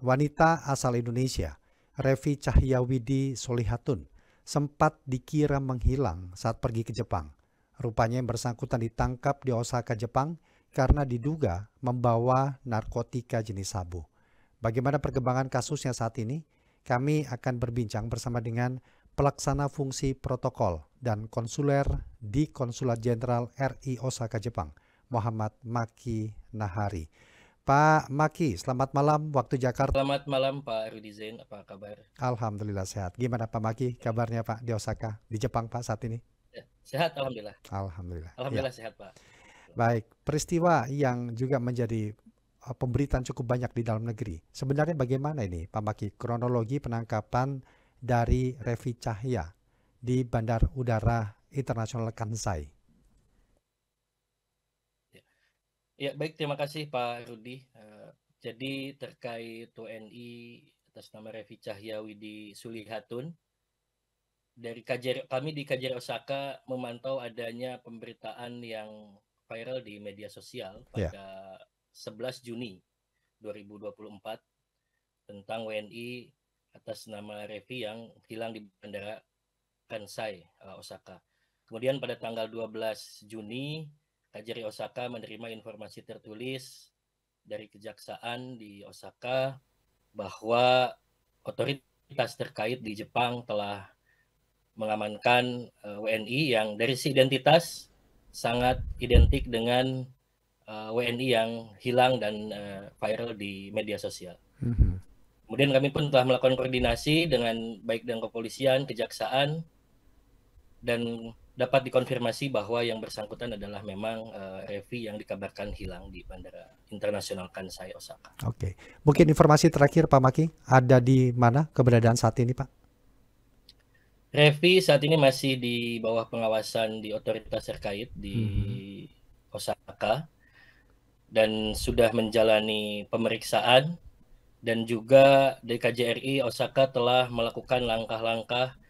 wanita asal Indonesia, Revi Cahyawidi Solihatun, sempat dikira menghilang saat pergi ke Jepang. Rupanya yang bersangkutan ditangkap di Osaka, Jepang karena diduga membawa narkotika jenis sabu. Bagaimana perkembangan kasusnya saat ini? Kami akan berbincang bersama dengan pelaksana fungsi protokol dan konsuler di Konsulat Jenderal RI Osaka, Jepang, Muhammad Maki Nahari. Pak Maki, selamat malam waktu Jakarta. Selamat malam Pak Rudi Zain, apa kabar? Alhamdulillah sehat. Gimana Pak Maki kabarnya Pak di Osaka, di Jepang Pak saat ini? Ya, sehat Alhamdulillah. Alhamdulillah. Ya. Alhamdulillah sehat Pak. Baik, peristiwa yang juga menjadi pemberitaan cukup banyak di dalam negeri. Sebenarnya bagaimana ini Pak Maki kronologi penangkapan dari Revi Cahya di Bandar Udara Internasional Kansai? Ya baik, terima kasih Pak Rudi. Jadi terkait WNI atas nama Revi Cahyawidi Solihatun, dari kami di KJRI Osaka memantau adanya pemberitaan yang viral di media sosial pada 11 Juni 2024 tentang WNI atas nama Revi yang hilang di Bandara Kansai, Osaka. Kemudian pada tanggal 12 Juni, KJRI Osaka menerima informasi tertulis dari Kejaksaan di Osaka bahwa otoritas terkait di Jepang telah mengamankan WNI yang dari sisi identitas sangat identik dengan WNI yang hilang dan viral di media sosial. Kemudian kami pun telah melakukan koordinasi dengan baik dengan kepolisian, kejaksaan, dan dapat dikonfirmasi bahwa yang bersangkutan adalah memang Revi yang dikabarkan hilang di Bandara Internasional Kansai, Osaka. Oke, mungkin informasi terakhir Pak Maki, ada di mana keberadaan saat ini Pak? Revi saat ini masih di bawah pengawasan di otoritas terkait di Osaka dan sudah menjalani pemeriksaan, dan juga DKJRI Osaka telah melakukan langkah-langkah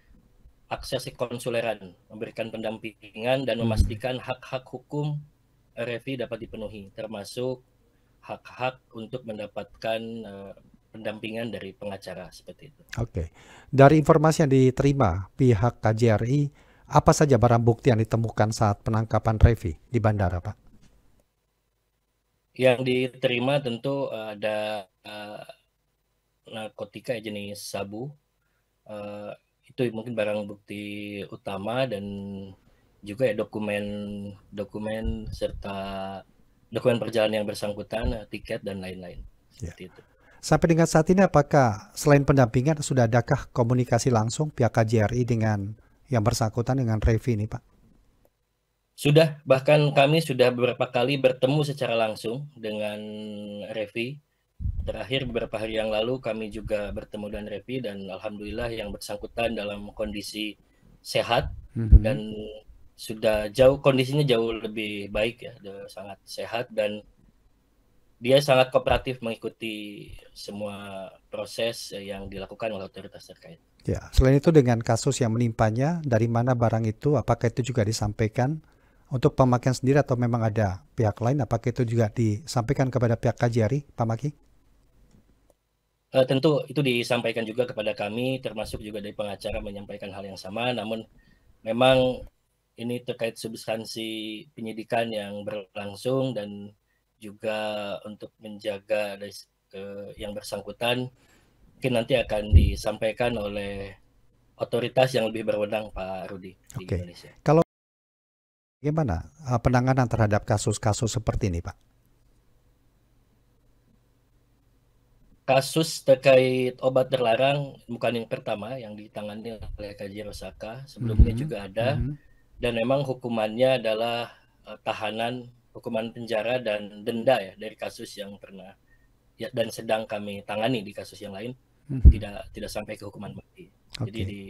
akses konsuleran, memberikan pendampingan dan memastikan hak-hak hukum Revi dapat dipenuhi, termasuk hak-hak untuk mendapatkan pendampingan dari pengacara seperti itu. Oke, dari informasi yang diterima pihak KJRI, apa saja barang bukti yang ditemukan saat penangkapan Revi di bandara, Pak? Yang diterima tentu ada narkotika jenis sabu. Itu mungkin barang bukti utama, dan juga ya dokumen serta dokumen perjalanan yang bersangkutan, tiket dan lain-lain. Seperti itu. Sampai dengan saat ini apakah selain pendampingan sudah adakah komunikasi langsung pihak KJRI dengan yang bersangkutan dengan Revi ini, Pak? Sudah, bahkan kami sudah beberapa kali bertemu secara langsung dengan Revi. Terakhir beberapa hari yang lalu kami juga bertemu dengan Revi, dan alhamdulillah yang bersangkutan dalam kondisi sehat dan sudah kondisinya jauh lebih baik ya, sangat sehat, dan dia sangat kooperatif mengikuti semua proses yang dilakukan oleh otoritas terkait. Ya, selain itu dengan kasus yang menimpanya, dari mana barang itu, apakah itu juga disampaikan untuk pemakaian sendiri atau memang ada pihak lain, apakah itu juga disampaikan kepada pihak KJRI, Pak Maki? Tentu itu disampaikan juga kepada kami, termasuk juga dari pengacara menyampaikan hal yang sama, namun memang ini terkait substansi penyidikan yang berlangsung, dan juga untuk menjaga yang bersangkutan mungkin nanti akan disampaikan oleh otoritas yang lebih berwenang, Pak Rudi, di Indonesia. Kalau bagaimana penanganan terhadap kasus-kasus seperti ini, Pak? Kasus terkait obat terlarang bukan yang pertama yang ditangani oleh KJRI Osaka. Sebelumnya juga ada, dan memang hukumannya adalah tahanan, hukuman penjara dan denda ya, dari kasus yang pernah ya, dan sedang kami tangani di kasus yang lain, tidak sampai ke hukuman mati. Jadi di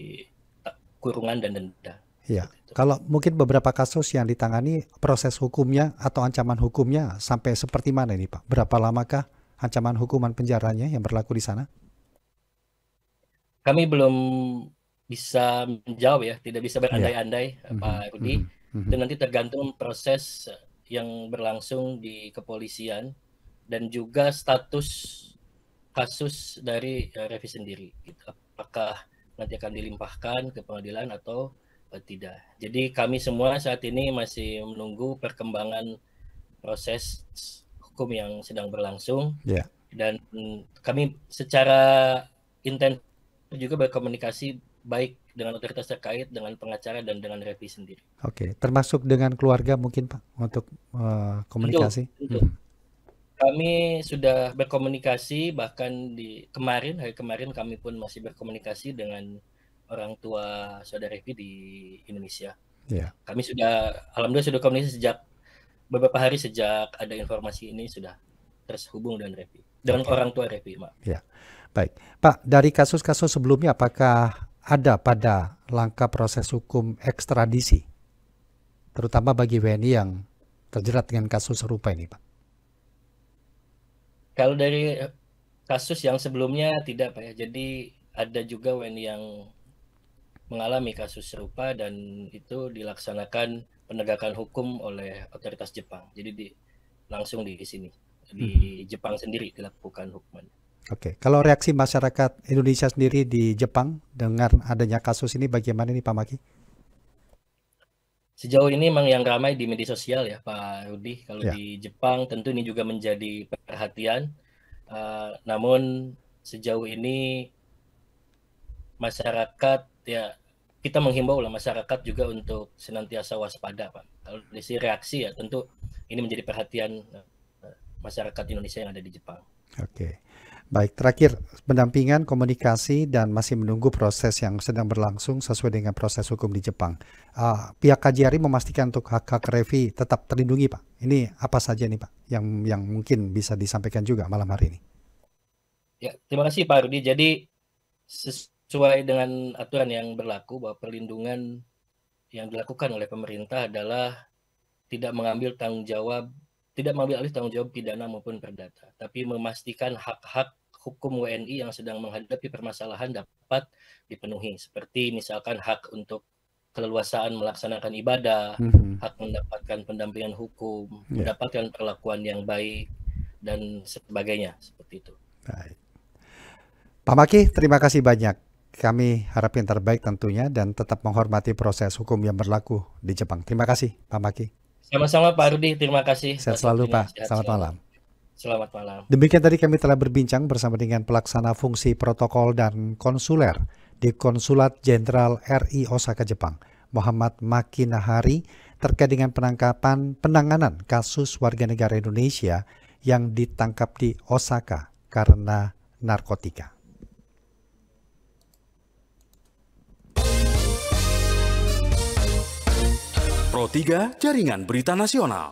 kurungan dan denda. Ya, kalau mungkin beberapa kasus yang ditangani, proses hukumnya atau ancaman hukumnya sampai seperti mana ini, Pak? Berapa lamakah ancaman hukuman penjaranya yang berlaku di sana? Kami belum bisa menjawab ya, tidak bisa berandai-andai, Pak Rudi. Itu nanti tergantung proses yang berlangsung di kepolisian dan juga status kasus dari Revi sendiri. Gitu. Apakah nanti akan dilimpahkan ke pengadilan atau tidak. Jadi kami semua saat ini masih menunggu perkembangan proses hukum yang sedang berlangsung. Yeah. Dan kami secara intens juga berkomunikasi baik dengan otoritas terkait, dengan pengacara, dan dengan Revi sendiri. Oke, termasuk dengan keluarga mungkin Pak untuk komunikasi? Tentu. Kami sudah berkomunikasi, bahkan hari kemarin kami pun masih berkomunikasi dengan orang tua saudara Revi di Indonesia. Yeah. Kami alhamdulillah sudah komunikasi sejak beberapa hari sejak ada informasi ini sudah terhubung dengan Revi, dengan orang tua Revi, Mak. Ya, baik. Pak, dari kasus-kasus sebelumnya apakah ada pada langkah proses hukum ekstradisi, terutama bagi WNI yang terjerat dengan kasus serupa ini, Pak? Kalau dari kasus yang sebelumnya tidak, Pak ya. Jadi ada juga WNI yang mengalami kasus serupa dan itu dilaksanakan penegakan hukum oleh otoritas Jepang. Jadi langsung di sini, di Jepang sendiri dilakukan hukuman. Oke, kalau reaksi masyarakat Indonesia sendiri di Jepang dengan adanya kasus ini bagaimana nih Pak Maki? Sejauh ini memang yang ramai di media sosial ya Pak Rudi. Kalau di Jepang tentu ini juga menjadi perhatian. Namun sejauh ini masyarakat ya, kita menghimbau lah masyarakat juga untuk senantiasa waspada, Pak. Kalau dari sisi reaksi ya tentu ini menjadi perhatian masyarakat Indonesia yang ada di Jepang. Oke. Baik, terakhir pendampingan, komunikasi, dan masih menunggu proses yang sedang berlangsung sesuai dengan proses hukum di Jepang. Pihak KJRI memastikan untuk hak-hak Revi tetap terlindungi, Pak. Ini apa saja nih, Pak, yang mungkin bisa disampaikan juga malam hari ini? Ya, terima kasih Pak Rudi. Jadi sesuai dengan aturan yang berlaku bahwa perlindungan yang dilakukan oleh pemerintah adalah tidak mengambil alih tanggung jawab pidana maupun perdata, tapi memastikan hak-hak hukum WNI yang sedang menghadapi permasalahan dapat dipenuhi, seperti misalkan hak untuk keleluasaan melaksanakan ibadah, hak mendapatkan pendampingan hukum, mendapatkan perlakuan yang baik, dan sebagainya, seperti itu. Baik. Pak Maki, terima kasih banyak. Kami harap yang terbaik tentunya dan tetap menghormati proses hukum yang berlaku di Jepang. Terima kasih, Pak Maki. Sama-sama Pak Rudi, terima kasih. Sehat selalu Pak, selamat malam. Selamat malam. Demikian tadi kami telah berbincang bersama dengan pelaksana fungsi protokol dan konsuler di Konsulat Jenderal RI Osaka, Jepang, Muhammad Maki Nahari, terkait dengan penanganan kasus warga negara Indonesia yang ditangkap di Osaka karena narkotika. Pro 3 Jaringan Berita Nasional.